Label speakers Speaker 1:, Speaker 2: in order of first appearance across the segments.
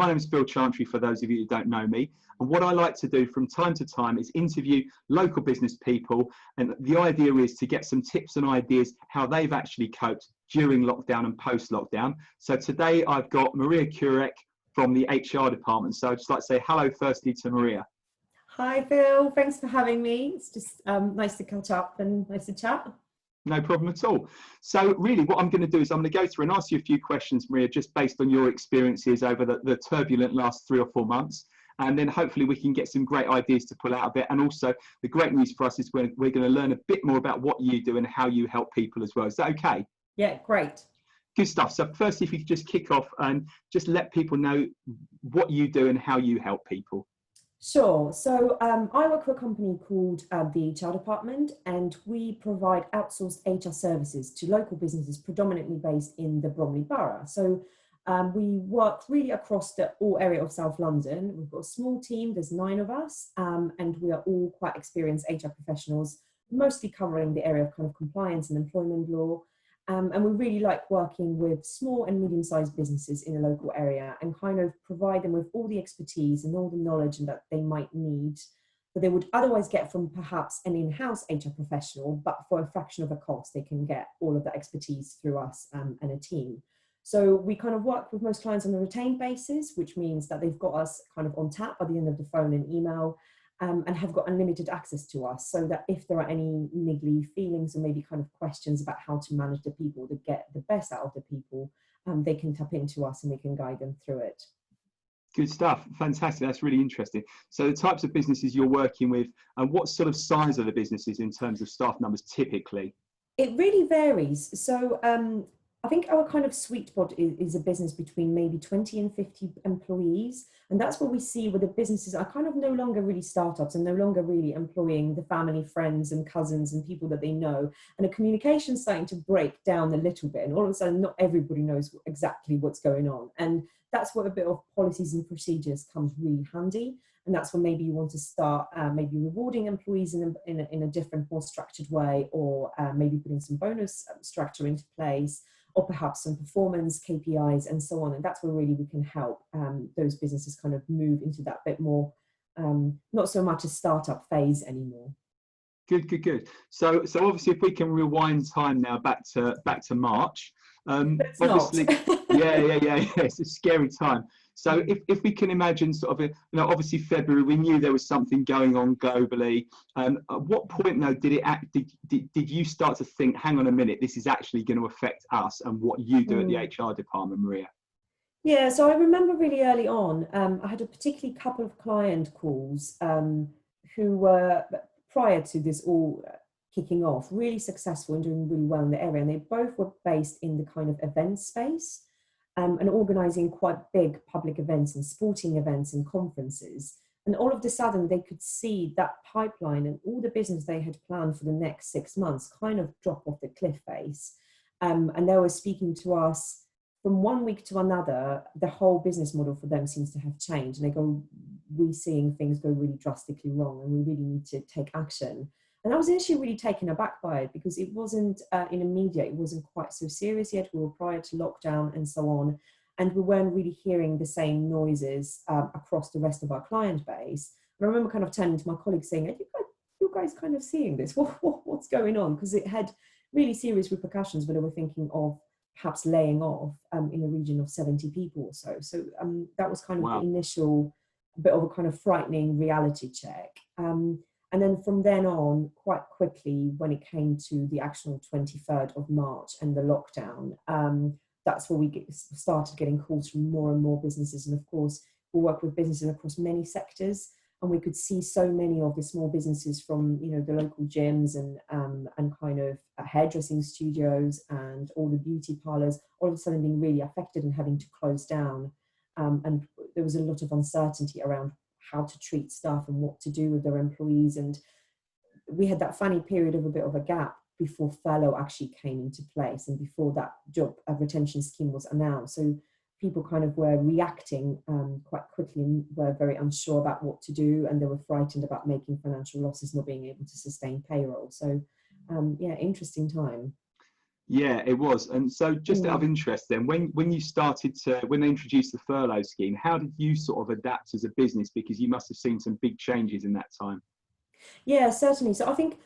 Speaker 1: My name is Bill Chantry, for those of you who don't know me. And what I like to do from time to time is interview local business people. And the idea is to get some tips and ideas how they've actually coped during lockdown and post-lockdown. So today I've got Maria Kurek from the HR department. So I'd just like to say hello firstly to Maria.
Speaker 2: Hi, Bill. Thanks for having me. It's just nice to catch up and nice to chat.
Speaker 1: No problem at all. So really what I'm going to do is I'm going to go through and ask you a few questions, Maria, just based on your experiences over the turbulent last 3 or 4 months. And then hopefully we can get some great ideas to pull out of it. And also the great news for us is we're going to learn a bit more about what you do and how you help people as well. Is that okay?
Speaker 2: Yeah, great.
Speaker 1: Good stuff. So firstly, if you could just kick off and just let people know what you do and how you help people.
Speaker 2: Sure. So I work for a company called the HR department, and we provide outsourced HR services to local businesses predominantly based in the Bromley Borough. So we work really across the all area of South London. We've got a small team, there's 9 of us, and we are all quite experienced HR professionals, mostly covering the area of kind of compliance and employment law. And we really like working with small and medium-sized businesses in a local area and kind of provide them with all the expertise and all the knowledge that they might need that they would otherwise get from perhaps an in-house HR professional, but for a fraction of the cost, they can get all of the expertise through us and a team. So we kind of work with most clients on a retained basis, which means that they've got us kind of on tap at the end of the phone and email. And have got unlimited access to us, so that if there are any niggly feelings or maybe kind of questions about how to manage the people to get the best out of the people, they can tap into us and we can guide them through it.
Speaker 1: Good stuff. Fantastic. That's really interesting. So the types of businesses you're working with, and what sort of size are the businesses in terms of staff numbers typically?
Speaker 2: It really varies. So I think our kind of sweet spot is a business between maybe 20 and 50 employees. And that's what we see where the businesses are kind of no longer really startups and no longer really employing the family, friends and cousins and people that they know. And the communication's starting to break down a little bit. And all of a sudden, not everybody knows exactly what's going on. And that's where a bit of policies and procedures comes really handy. And that's when maybe you want to start maybe rewarding employees in a different, more structured way, or maybe putting some bonus structure into place, or perhaps some performance KPIs and so on. And that's where really we can help those businesses kind of move into that bit more, not so much a startup phase anymore.
Speaker 1: Good. So obviously, if we can rewind time now back to March, obviously, yeah, it's a scary time. So if we can imagine sort of, obviously February, we knew there was something going on globally. At what point though did you start to think, hang on a minute, this is actually going to affect us and what you do at the HR department, Maria?
Speaker 2: Yeah, so I remember really early on, I had a particularly couple of client calls who were, prior to this all kicking off, really successful and doing really well in the area. And they both were based in the kind of event space and organising quite big public events and sporting events and conferences. And all of a sudden they could see that pipeline and all the business they had planned for the next 6 months kind of drop off the cliff face. And they were speaking to us from one week to another. The whole business model for them seems to have changed. And they go, we're seeing things go really drastically wrong and we really need to take action. And I was initially really taken aback by it because it wasn't in the media, it wasn't quite so serious yet. We were prior to lockdown and so on. And we weren't really hearing the same noises across the rest of our client base. And I remember kind of turning to my colleagues saying, are you guys kind of seeing this? What's going on? Because it had really serious repercussions where they were thinking of perhaps laying off in a region of 70 people or so. So that was kind of the initial bit of a kind of frightening reality check. And then from then on, quite quickly, when it came to the actual 23rd of March and the lockdown, that's where we started getting calls from more and more businesses. And of course, we work with businesses across many sectors, and we could see so many of the small businesses from, the local gyms and kind of hairdressing studios and all the beauty parlors, all of a sudden being really affected and having to close down. And there was a lot of uncertainty around how to treat staff and what to do with their employees. And we had that funny period of a bit of a gap before furlough actually came into place and before that job retention scheme was announced. So people kind of were reacting quite quickly and were very unsure about what to do, and they were frightened about making financial losses, not being able to sustain payroll. So interesting time.
Speaker 1: Yeah, it was. And so just out of interest then, when you started to, when they introduced the furlough scheme, how did you sort of adapt as a business? Because you must have seen some big changes in that time.
Speaker 2: Yeah, certainly. So I think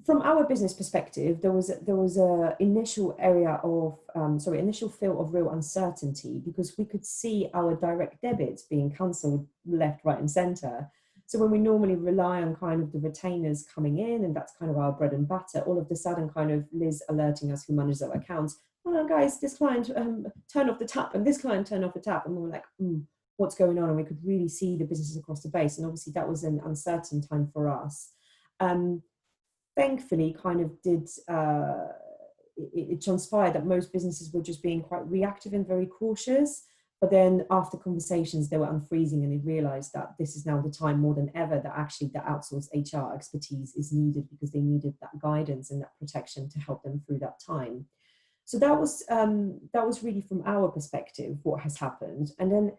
Speaker 2: from our business perspective, there was a initial area of initial feel of real uncertainty, because we could see our direct debits being cancelled left, right, and centre. So when we normally rely on kind of the retainers coming in, and that's kind of our bread and butter, all of a sudden kind of Liz alerting us, who manages our accounts, oh guys, this client turn off the tap, and this client turn off the tap, and we were like, what's going on? And we could really see the businesses across the base, and obviously that was an uncertain time for us. Thankfully, kind of it transpired that most businesses were just being quite reactive and very cautious. But then after conversations, they were unfreezing, and they realized that this is now the time more than ever that actually the outsourced HR expertise is needed, because they needed that guidance and that protection to help them through that time. So that was really from our perspective what has happened. And then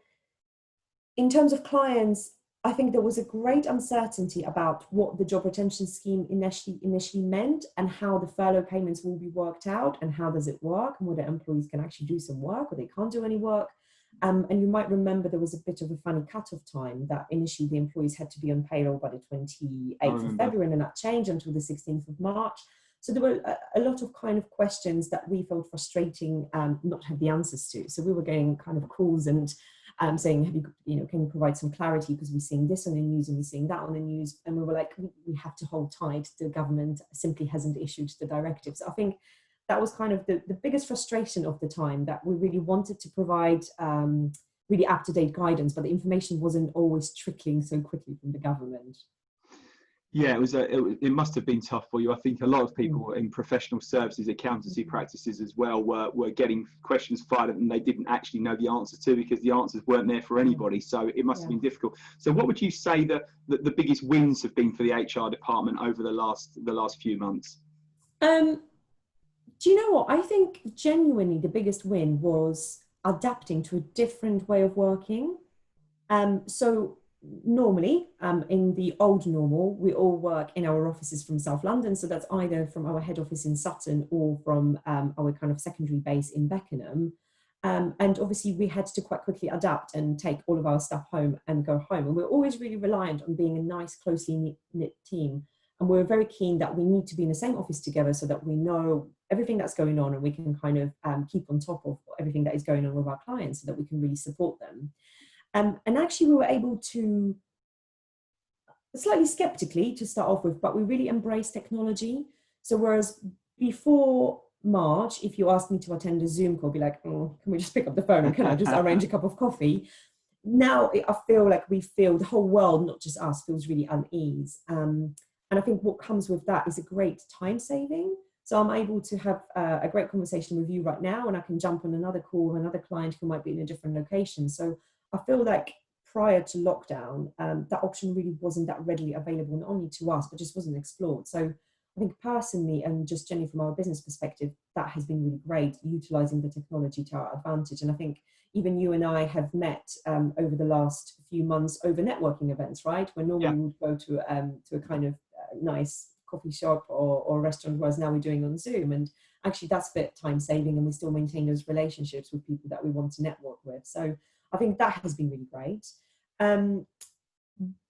Speaker 2: in terms of clients, I think there was a great uncertainty about what the job retention scheme initially meant, and how the furlough payments will be worked out, and how does it work, and whether employees can actually do some work or they can't do any work. And you might remember there was a bit of a funny cut-off time that initially the employees had to be on payroll by the 28th of February, and then that changed until the 16th of March. So there were a lot of kind of questions that we felt frustrating not have the answers to. So we were getting kind of calls and saying, can you provide some clarity, because we're seeing this on the news and we're seeing that on the news. And we were like, we have to hold tight. The government simply hasn't issued the directives. I think that was kind of the biggest frustration of the time, that we really wanted to provide really up-to-date guidance, but the information wasn't always trickling so quickly from the government.
Speaker 1: Yeah, it must have been tough for you. I think a lot of people in professional services, accountancy practices as well, were getting questions fired at them they didn't actually know the answer to, because the answers weren't there for anybody. So it must have been difficult. So what would you say that the biggest wins have been for the HR department over the last few months?
Speaker 2: Do you know what? I think genuinely the biggest win was adapting to a different way of working. So normally, in the old normal, we all work in our offices from South London. So that's either from our head office in Sutton or from our kind of secondary base in Beckenham. And obviously we had to quite quickly adapt and take all of our stuff home and go home. And we're always really reliant on being a nice, closely knit team. And we're very keen that we need to be in the same office together, so that we know everything that's going on, and we can kind of keep on top of everything that is going on with our clients, so that we can really support them. And actually we were able to, slightly skeptically to start off with, but we really embraced technology. So whereas before March, if you asked me to attend a Zoom call, I'd be like, can we just pick up the phone, and can I just arrange a cup of coffee? Now I feel like the whole world, not just us, feels really unease. And I think what comes with that is a great time saving. So I'm able to have a great conversation with you right now, and I can jump on another call with another client who might be in a different location. So I feel like prior to lockdown, that option really wasn't that readily available, not only to us, but just wasn't explored. So I think personally, and just generally from our business perspective, that has been really great, utilising the technology to our advantage. And I think even you and I have met over the last few months over networking events, right? Where normally we would go to a kind of nice coffee shop or restaurant, whereas now we're doing on Zoom. And actually that's a bit time saving, and we still maintain those relationships with people that we want to network with. So I think that has been really great.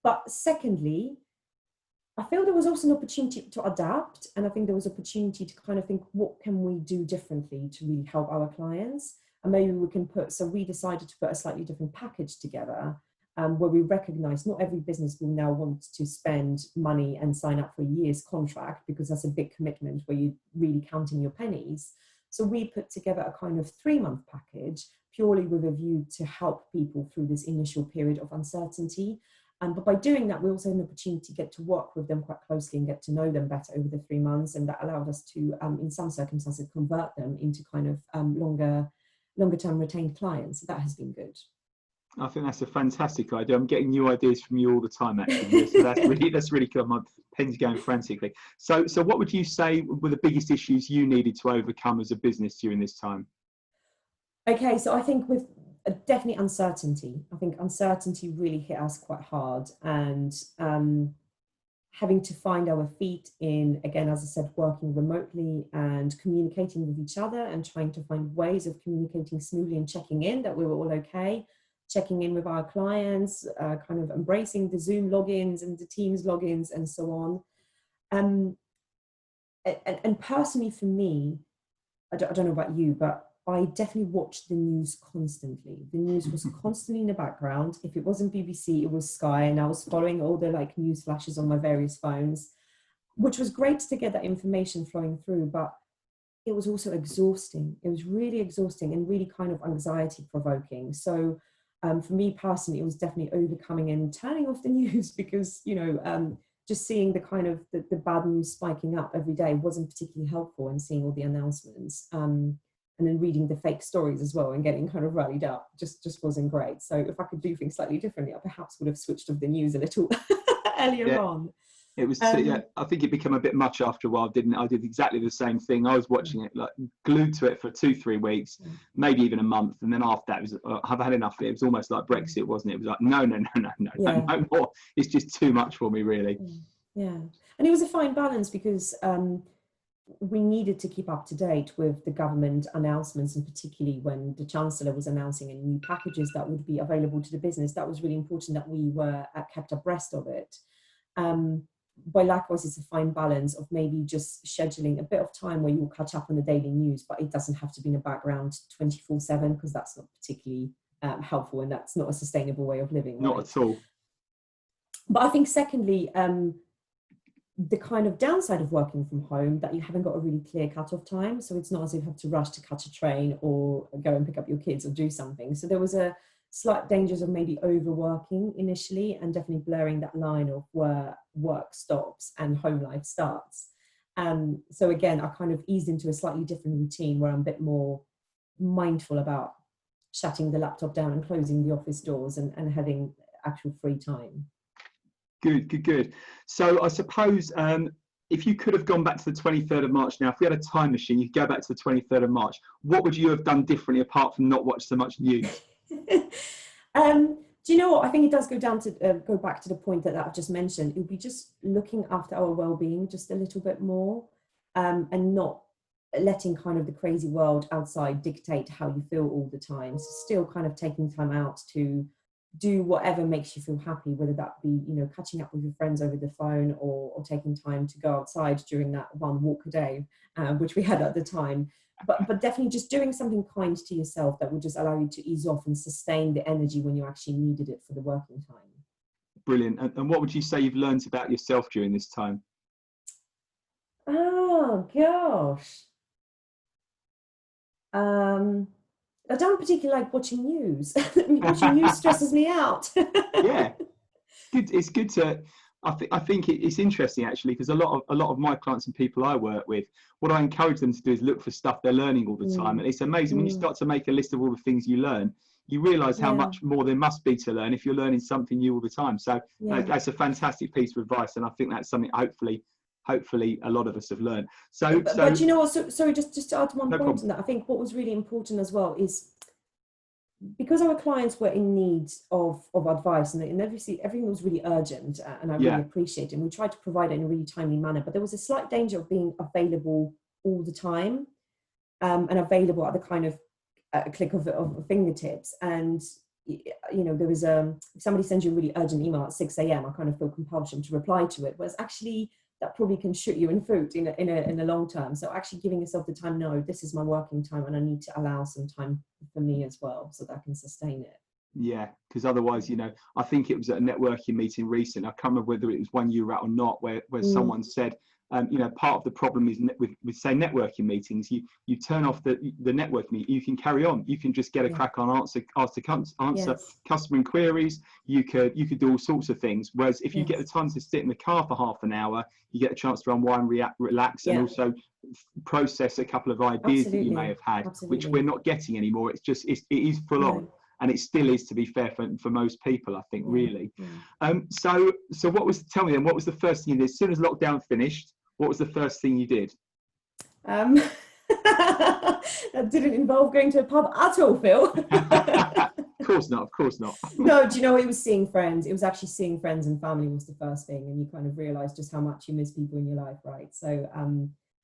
Speaker 2: But secondly, I feel there was also an opportunity to adapt, and I think there was opportunity to kind of think, what can we do differently to really help our clients? And maybe we can we decided to put a slightly different package together, where we recognize not every business will now want to spend money and sign up for a year's contract, because that's a big commitment where you're really counting your pennies. So we put together a kind of 3-month package, purely with a view to help people through this initial period of uncertainty. But by doing that, we also had an opportunity to get to work with them quite closely and get to know them better over the 3 months. And that allowed us to, in some circumstances, convert them into kind of longer term retained clients. So that has been good.
Speaker 1: I think that's a fantastic idea. I'm getting new ideas from you all the time, actually. So that's really cool. My pen's going frantically. So what would you say were the biggest issues you needed to overcome as a business during this time?
Speaker 2: Okay, so I think with definitely uncertainty. I think uncertainty really hit us quite hard, and having to find our feet in, again, as I said, working remotely and communicating with each other and trying to find ways of communicating smoothly and checking in that we were all okay, checking in with our clients, kind of embracing the Zoom logins and the Teams logins and so on. And personally for me, I don't know about you, but I definitely watched the news constantly. The news was constantly in the background. If it wasn't BBC, it was Sky, and I was following all the like news flashes on my various phones, which was great to get that information flowing through, but it was also exhausting. It was really exhausting and really kind of anxiety provoking. So for me personally, it was definitely overcoming and turning off the news because, you know, just seeing the kind of the bad news spiking up every day wasn't particularly helpful, and seeing all the announcements and then reading the fake stories as well and getting kind of rallied up just wasn't great. So if I could do things slightly differently, I perhaps would have switched off the news a little earlier on.
Speaker 1: It was, yeah, I think it became a bit much after a while, didn't it? I did exactly the same thing. I was watching it, like glued to it for 2-3 weeks, maybe even a month. And then after that, it was, I've had enough of it. It was almost like Brexit, wasn't it? It was like, no more. It's just too much for me, really.
Speaker 2: Yeah. And it was a fine balance because we needed to keep up to date with the government announcements, and particularly when the Chancellor was announcing any new packages that would be available to the business. That was really important that we were kept abreast of it. But likewise, it's a fine balance of maybe just scheduling a bit of time where you'll catch up on the daily news, but it doesn't have to be in the background 24/7, because that's not particularly helpful, and that's not a sustainable way of living.
Speaker 1: Not
Speaker 2: right?
Speaker 1: at all.
Speaker 2: But I think secondly, the kind of downside of working from home, that you haven't got a really clear cut-off time. So it's not as if you have to rush to catch a train or go and pick up your kids or do something. So there was a slight dangers of maybe overworking initially, and definitely blurring that line of where work stops and home life starts. So again, I kind of eased into a slightly different routine where I'm a bit more mindful about shutting the laptop down and closing the office doors and having actual free time.
Speaker 1: Good. So I suppose if you could have gone back to the 23rd of March now, if we had a time machine, you could go back to the 23rd of March. What would you have done differently apart from not watch so much news?
Speaker 2: Do you know what? I think it does go back to the point that I've just mentioned. It would be just looking after our well-being just a little bit more, and not letting kind of the crazy world outside dictate how you feel all the time. So still kind of taking time out to do whatever makes you feel happy, whether that be, you know, catching up with your friends over the phone, or taking time to go outside during that one walk a day, which we had at the time. But definitely just doing something kind to yourself that will just allow you to ease off and sustain the energy when you actually needed it for the working time. Brilliant.
Speaker 1: And what would you say you've learned about yourself during this time?
Speaker 2: Oh, gosh. I don't particularly like watching news. Watching news stresses me out.
Speaker 1: Yeah, it's good to. I think it's interesting actually, because a lot of my clients and people I work with, what I encourage them to do is look for stuff they're learning all the time. And it's amazing when you start to make a list of all the things you learn, you realise how much more there must be to learn if you're learning something new all the time. So that's a fantastic piece of advice, and I think that's something hopefully a lot of us have learned. But
Speaker 2: you know what, sorry, just to add one point on that, I think what was really important as well is, because our clients were in need of advice, and obviously everything was really urgent, and I really appreciate it, and we tried to provide it in a really timely manner, but there was a slight danger of being available all the time, and available at the kind of click of fingertips. And you know, there was if somebody sends you a really urgent email at 6 a.m, I kind of feel compulsion to reply to it, whereas actually that probably can shoot you in foot in a long term. So actually giving yourself the time, no, this is my working time, and I need to allow some time for me as well, so that I can sustain it.
Speaker 1: Yeah, because otherwise, you know, I think it was at a networking meeting recently, I can't remember whether it was one you were at or not, where someone said, you know, part of the problem is with say networking meetings, you turn off the networking meeting, you can carry on, you can just get a crack on answer customer inquiries, you could do all sorts of things, whereas if you get the time to sit in the car for half an hour, you get a chance to unwind, relax, and also process a couple of ideas that you may have had, which we're not getting anymore. It is full on. And it still is, to be fair, for most people, I think, really. So tell me then, what was the first thing you did? As soon as lockdown finished, what was the first thing you did?
Speaker 2: That didn't involve going to a pub at all, Phil.
Speaker 1: Of course not. Of course not.
Speaker 2: No, do you know, it was seeing friends. It was actually seeing friends and family was the first thing, and you kind of realize just how much you miss people in your life, right? So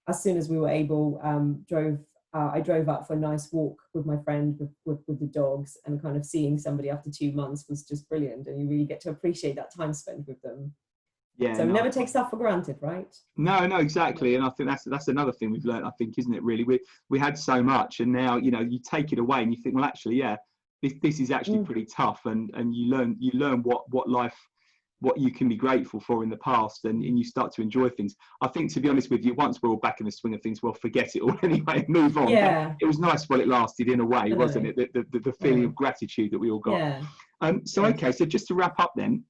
Speaker 2: as soon as we were able, I drove out for a nice walk with my friend with the dogs, and kind of seeing somebody after 2 months was just brilliant, and you really get to appreciate that time spent with them.
Speaker 1: Yeah,
Speaker 2: so
Speaker 1: no,
Speaker 2: never take stuff for granted, right?
Speaker 1: No, exactly. And I think that's another thing we've learned, I think, isn't it, really? We had so much, and now, you know, you take it away and you think, well, actually, yeah, this is actually pretty tough, and you learn what you can be grateful for in the past, and you start to enjoy things. I think, to be honest with you, once we're all back in the swing of things, we'll forget it all anyway and move on.
Speaker 2: Yeah.
Speaker 1: It was nice while it lasted, in a way, wasn't it? The feeling of gratitude that we all got.
Speaker 2: Yeah.
Speaker 1: Okay, so just to wrap up then,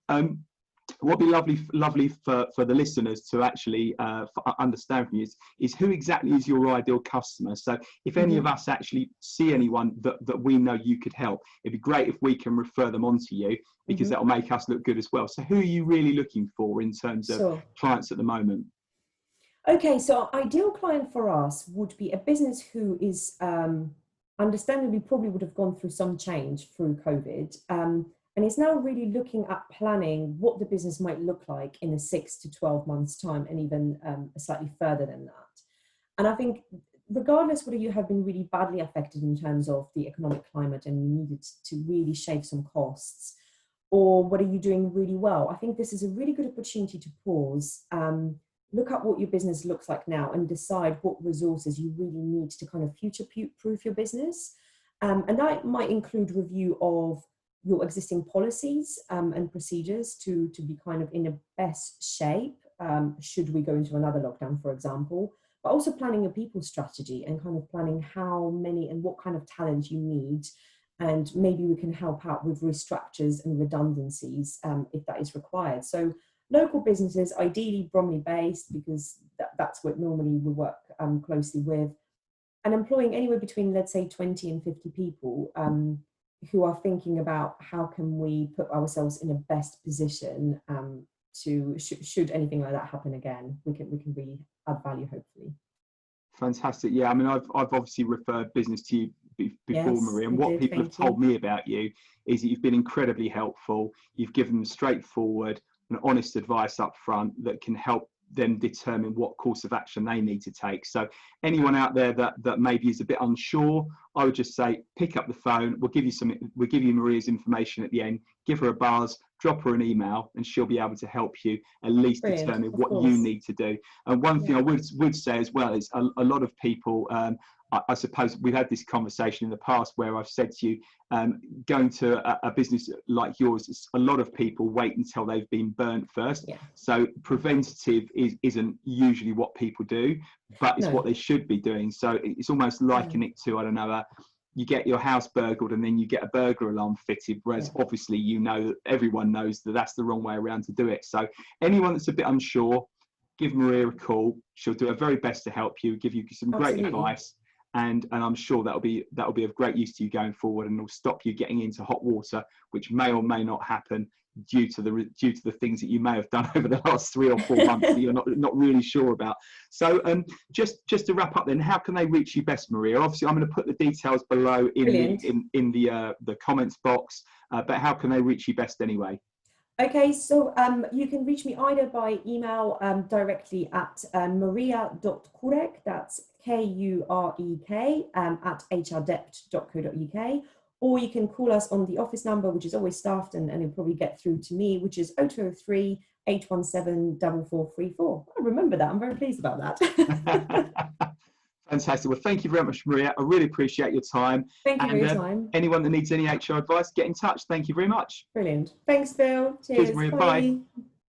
Speaker 1: what would be lovely for the listeners to actually understand from you is who exactly is your ideal customer. So if any of us actually see anyone that we know you could help, it'd be great if we can refer them on to you, because that will make us look good as well. So who are you really looking for in terms of clients at the moment?
Speaker 2: Okay, so ideal client for us would be a business who is understandably probably would have gone through some change through COVID. And it's now really looking at planning what the business might look like in a 6 to 12 months time, and even slightly further than that. And I think regardless whether you have been really badly affected in terms of the economic climate and you needed to really shave some costs, or whether you're doing really well, I think this is a really good opportunity to pause, look at what your business looks like now, and decide what resources you really need to kind of future-proof your business. And that might include review of your existing policies and procedures to be kind of in the best shape should we go into another lockdown, for example, but also planning your people strategy and kind of planning how many and what kind of talent you need. And maybe we can help out with restructures and redundancies if that is required. So local businesses, ideally Bromley based, because that's what normally we work closely with, and employing anywhere between, let's say, 20 and 50 people who are thinking about how can we put ourselves in a best position to should anything like that happen again, we can really add value, hopefully.
Speaker 1: Fantastic. Yeah, I mean, I've obviously referred business to you before, yes, Maria, and what people have told me about you is that you've been incredibly helpful. You've given them straightforward and honest advice up front that can help them determine what course of action they need to take. So anyone out there that maybe is a bit unsure, I would just say, pick up the phone. We'll give you Maria's information at the end. Give her a buzz, drop her an email, and she'll be able to help you at least determine what you need to do. And one thing I would say as well is a lot of people, I suppose we've had this conversation in the past where I've said to you, going to a business like yours, a lot of people wait until they've been burnt first. Yeah. So preventative isn't usually what people do, but it's what they should be doing. So it's almost liking it to, I don't know, you get your house burgled and then you get a burglar alarm fitted, whereas obviously everyone knows that that's the wrong way around to do it. So anyone that's a bit unsure, give Maria a call. She'll do her very best to help you, give you some great advice. And I'm sure that'll be of great use to you going forward, and will stop you getting into hot water, which may or may not happen due to the things that you may have done over the last 3 or 4 months that you're not really sure about. So just to wrap up then, how can they reach you best, Maria? Obviously, I'm going to put the details below in the comments box, but how can they reach you best anyway?
Speaker 2: Okay, so you can reach me either by email directly at maria.kurek, that's Kurek, at hrdept.co.uk, or you can call us on the office number, which is always staffed, and it'll probably get through to me, which is 0203 817 4434. I remember that. I'm very pleased about that.
Speaker 1: Fantastic. Well, thank you very much, Maria. I really appreciate your time.
Speaker 2: Thank you for your time.
Speaker 1: Anyone that needs any HR advice, get in touch. Thank you very much.
Speaker 2: Brilliant. Thanks, Phil.
Speaker 1: Cheers, Maria. Bye.